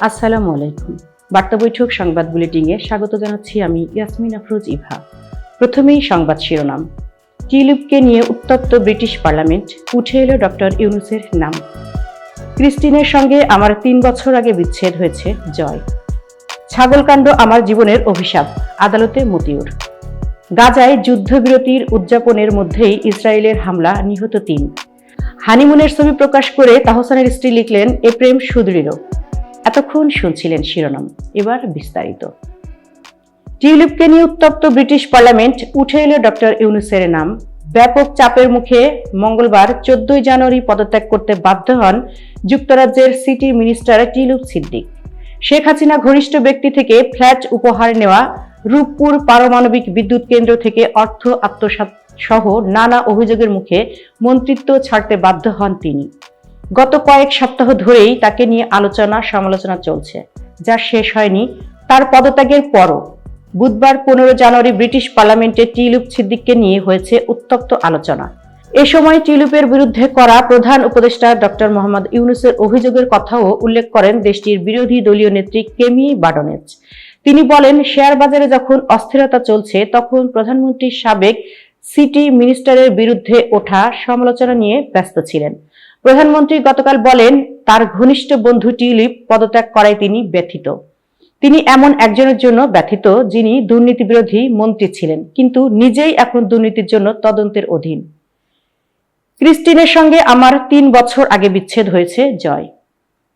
আসসালামু আলাইকুম। বার্তা বৈঠক সংবাদ বুলেটিনে স্বাগত জানাচ্ছি আমি ইয়াসমিন আফরোজ ইভা। প্রথমেই সংবাদ শিরোনাম। টিউলিপকে নিয়ে উত্তপ্ত ব্রিটিশ পার্লামেন্ট, উঠে এলো ডক্টর ইউনূসের নাম। ক্রিস্টিনের সঙ্গে আমার ৩ বছর আগে বিচ্ছেদ হয়েছে, জয়। ছাগলকাণ্ড আমার জীবনের অভিশাপ, আদালতে মতিউর। গাজায় যুদ্ধবিরতির উদযাপনের মধ্যেই ইসরায়েলের হামলা, নিহত ৩। হানিমুনের ছবি প্রকাশ করে তাহসানের স্ত্রী লিখলেন, এ প্রেম সুদৃঢ়। এতক্ষণ শুনছিলেন শিরোনাম, এবার বিস্তারিত। টিউলিপকে নিয়ে উত্তপ্ত ব্রিটিশ পার্লামেন্ট, উঠে এলো ডক্টর ইউনূসের নাম। ব্যাপক চাপের মুখে মঙ্গলবার 14 জানুয়ারি পদত্যাগ করতে বাধ্য হন যুক্তরাজ্যের city minister tulip Siddique. Sheikh Hasina ঘনিষ্ঠ ব্যক্তি থেকে ফ্ল্যাট উপহার নেওয়া, রূপপুর পারমাণবিক বিদ্যুৎ কেন্দ্র থেকে অর্থ আত্মসাৎ সহ নানা অভিযোগের মুখে মন্ত্রিত্ব ছাড়তে বাধ্য হন তিনি। গত কয়েক সপ্তাহ ধরেই তাকে নিয়ে আলোচনা সমালোচনা চলছে, যা শেষ হয়নি তার পদত্যাগের পরও। বুধবার 15 জানুয়ারি ব্রিটিশ পার্লামেন্টে টিউলিপ সিদ্দিককে নিয়ে হয়েছে উত্তপ্ত আলোচনা। এ সময় টিউলিপের বিরুদ্ধে করা প্রধান উপদেষ্টা ডক্টর মোহাম্মদ ইউনূসের অভিযোগের কথাও উল্লেখ করেন দেশটির বিরোধী দলীয় নেত্রী কেমি বার্ডনেজ। তিনি বলেন, শেয়ার বাজারে যখন অস্থিরতা চলছে তখন প্রধানমন্ত্রীর সাবেক সিটি মিনিস্টারের বিরুদ্ধে ওঠা সমালোচনা নিয়ে ব্যস্ত ছিলেন। প্রধানমন্ত্রী গতকাল বলেন, তার ঘনিষ্ঠ বন্ধু টিউলিপ পদত্যাগ করায় তিনি ব্যথিত। তিনি এমন একজনের জন্য ব্যথিত যিনি দুর্নীতিবিরোধী মন্ত্রী ছিলেন, কিন্তু নিজেই এখন দুর্নীতির জন্য তদন্তের অধীন। ক্রিস্টিনের সঙ্গে আমার ৩ বছর আগে বিচ্ছেদ হয়েছে, জয়।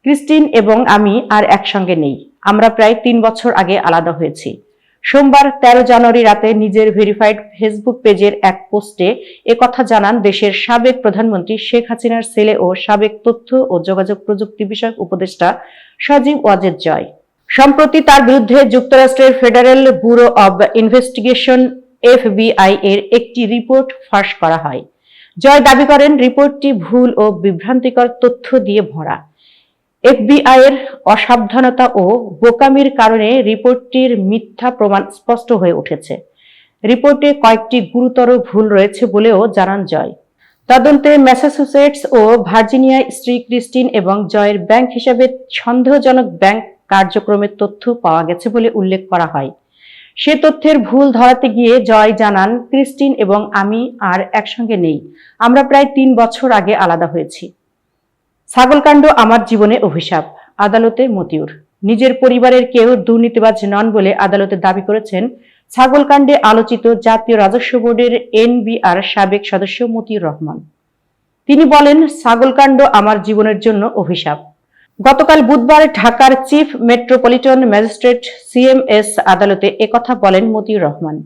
ক্রিস্টিন এবং আমি আর একসঙ্গে নেই। আমরা প্রায় ৩ বছর আগে আলাদা হয়েছি। সোমবার 13 জানুয়ারি রাতে নিজের ভেরিফাইড ফেসবুক পেজের এক পোস্টে একথা জানান দেশের সাবেক প্রধানমন্ত্রী শেখ হাসিনার ছেলে ও সাবেক তথ্য ও যোগাযোগ প্রযুক্তি বিষয়ক উপদেষ্টা সজীব ওয়াজেদ জয়। সম্প্রতি তার বিরুদ্ধে যুক্তরাষ্ট্রের federal bureau of investigation FBI এর একটি রিপোর্ট ফাঁস করা হয়। জয় দাবি করেন, রিপোর্টটি ভুল ও বিভ্রান্তিকর তথ্য দিয়ে ভরা। FBI এর অসাবধানতা ও বোকামির কারণে রিপোর্টটির মিথ্যা প্রমাণ স্পষ্ট হয়ে উঠেছে। রিপোর্টে কয়েকটি গুরুতর ভুল রয়েছে বলেও জানান জয়। তদন্তে ম্যাসাচুসেটস ও ভার্জিনিয়ায় স্ত্রী ক্রিস্টিন এবং জয়ের ব্যাংক হিসাবে সন্দেহজনক ব্যাংক কার্যক্রমের তথ্য পাওয়া গেছে বলে উল্লেখ করা হয়। সে তথ্যের ভুল ধরাতে গিয়ে জয় জানান, ক্রিস্টিন এবং আমি আর একসঙ্গে নেই। আমরা প্রায় ৩ বছর আগে আলাদা হয়েছি। ছাগলকাণ্ড আমার জীবনে অভিশাপ, আদালতে মতিউর। নিজের পরিবারের কেউ দুর্নীতিবাজ নন বলে আদালতে দাবি করেছেন ছাগলকাণ্ডে আলোচিত জাতীয় রাজস্ব বোর্ডের NBR সাবেক সদস্য মতিউর রহমান। তিনি বলেন, ছাগলকাণ্ড আমার জীবনের জন্য অভিশাপ। গতকাল বুধবার ঢাকার চিফ মেট্রোপলিটন ম্যাজিস্ট্রেট CMS আদালতে একথা বলেন মতিউর রহমান।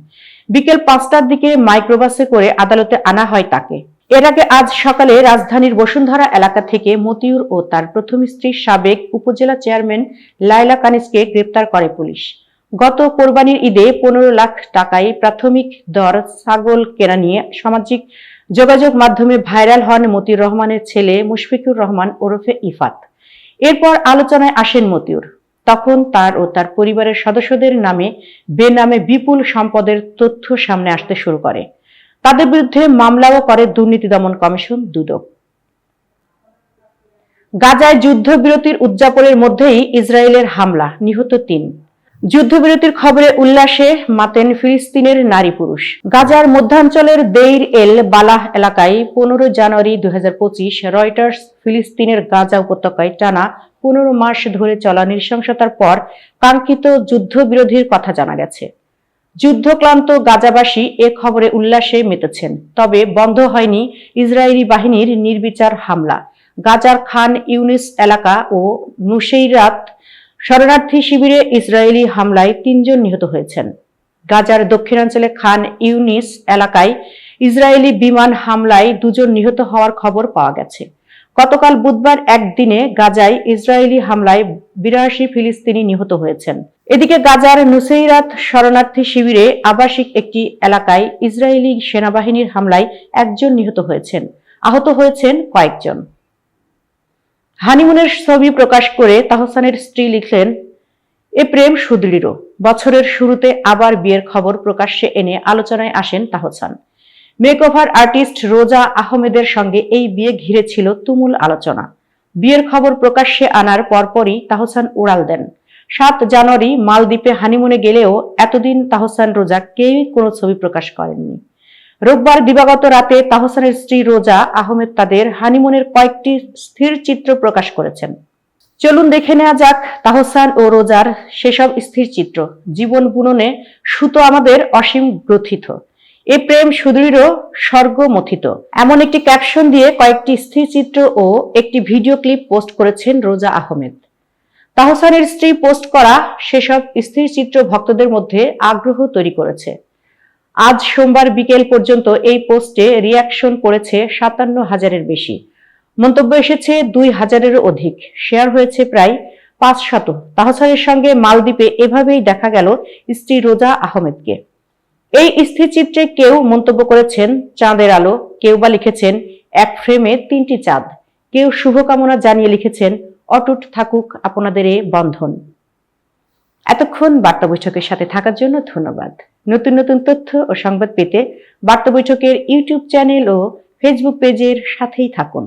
বিকেল 5টার দিকে মাইক্রোবাসে করে আদালতে আনা হয় তাকে। এর আগে আজ সকালে রাজধানীর বসুন্ধরা এলাকা থেকে মতিউর ও তার প্রথম স্ত্রী সাবেক উপজেলা চেয়ারম্যান লায়লা কানিজকে গ্রেপ্তার করে পুলিশ। গত কোরবানির ঈদে 15 লাখ টাকায় প্রাথমিক দর ছাগল কেনা নিয়ে সামাজিক যোগাযোগ মাধ্যমে ভাইরাল হন মতিউর রহমানের ছেলে মুশফিকুর রহমান ওরফে ইফাত। এরপর আলোচনায় আসেন মতিউর। তখন তার ও তার পরিবারের সদস্যদের নামে বেনামে বিপুল সম্পদের তথ্য সামনে আসতে শুরু করে। তাদের বিরুদ্ধে মামলাও করে দুর্নীতি দমন কমিশন, দুদক। গাজায় যুদ্ধবিরতির উদযাপনের মধ্যেই ইসরায়েলের হামলা, নিহত ৩। যুদ্ধবিরতির খবরে উল্লাসে মাতেন ফিলিস্তিনের নারী পুরুষ। গাজার মধ্যাঞ্চলের দেইর এল বালাহ এলাকায় 15 জানুয়ারি 2025 রয়টার্স ফিলিস্তিনের গাজা উপত্যকায় টানা 15 মাস ধরে চলা নৃশংসতার পর কাঙ্ক্ষিত যুদ্ধবিরতির কথা জানা গেছে। যুদ্ধক্লান্ত গাজাবাসী এ খবরে উল্লাসে মেতেছেন। তবে বন্ধ হয়নি ইসরায়েলি বাহিনীর নির্বিচার হামলা। গাজার খান ইউনিস এলাকা ও নুসেইরাত শরণার্থী শিবিরে ইসরায়েলি হামলায় 3 জন নিহত হয়েছেন। গাজার দক্ষিণাঞ্চলে খান ইউনিস এলাকায় ইসরায়েলি বিমান হামলায় 2 জন নিহত হওয়ার খবর পাওয়া গেছে। গতকাল বুধবার একদিনে গাজায় ইসরায়েলি হামলায় 82 ফিলিস্তিনি নিহত হয়েছেন। এদিকে গাজার নুসেইরাত শরণার্থী শিবিরে আবাসিক একটি এলাকায় ইসরায়েলি সেনাবাহিনীর হামলায় 1 জন নিহত হয়েছেন। আহত হয়েছেন কয়েকজন। হানিমুনের ছবি প্রকাশ করে তাহসানের স্ত্রী লিখলেন, এ প্রেম সুদৃঢ়। বছরের শুরুতে আবার বিয়ের খবর প্রকাশ্যে এনে আলোচনায় আসেন তাহসান। মেকওভার আর্টিস্ট রোজা আহমেদের সঙ্গে এই বিয়ে ঘিরে ছিল তুমুল আলোচনা। বিয়ের খবর প্রকাশ্যে আনার পরপরই তাহসান উড়াল দেন। 7 জানুয়ারি মালদ্বীপে হানিমুনে গেলেও এতদিন তাহসান রোজা কেউই কোনো ছবি প্রকাশ করেননি। রোববার দিবাগত রাতে তাহসানের স্ত্রী রোজা আহমেদ তাদের হানিমুনের কয়েকটি স্থির চিত্র প্রকাশ করেছেন। চলুন দেখে নেওয়া যাক তাহসান ও রোজার সেসব স্থির চিত্র। জীবন বুননে সুতো আমাদের অসীম গ্রথিত, এ প্রেম সুদৃঢ় স্বর্গমথিত, এমন একটি ক্যাপশন দিয়ে কয়েকটি স্থির চিত্র ও একটি ভিডিও ক্লিপ পোস্ট করেছেন রোজা আহমেদ। তাহসানের স্ত্রী পোস্ট করা সেসব স্থির চিত্র ভক্তদের মধ্যে আগ্রহ তৈরি করেছে। আজ সোমবার বিকেল পর্যন্ত এই পোস্টে রিয়াকশন করেছে 57,000-এর বেশি। মন্তব্য এসেছে 2,000-এরও অধিক, শেয়ার হয়েছে প্রায় 500। তাহসানের সঙ্গে মালদ্বীপে এভাবেই দেখা গেল স্ত্রী রোজা আহমেদকে। এই স্থিরচিত্রে কেউ মন্তব্য করেছেন চাঁদের আলো, কেউ বা লিখেছেন এক ফ্রেমে 3টি চাঁদ, কেউ শুভকামনা জানিয়ে লিখেছেন অটুট থাকুক আপনাদের এ বন্ধন। এতক্ষণ বার্তা বৈঠকের সাথে থাকার জন্য ধন্যবাদ। নতুন নতুন তথ্য ও সংবাদ পেতে বার্তা বৈঠকের ইউটিউব চ্যানেল ও ফেসবুক পেজের সাথেই থাকুন।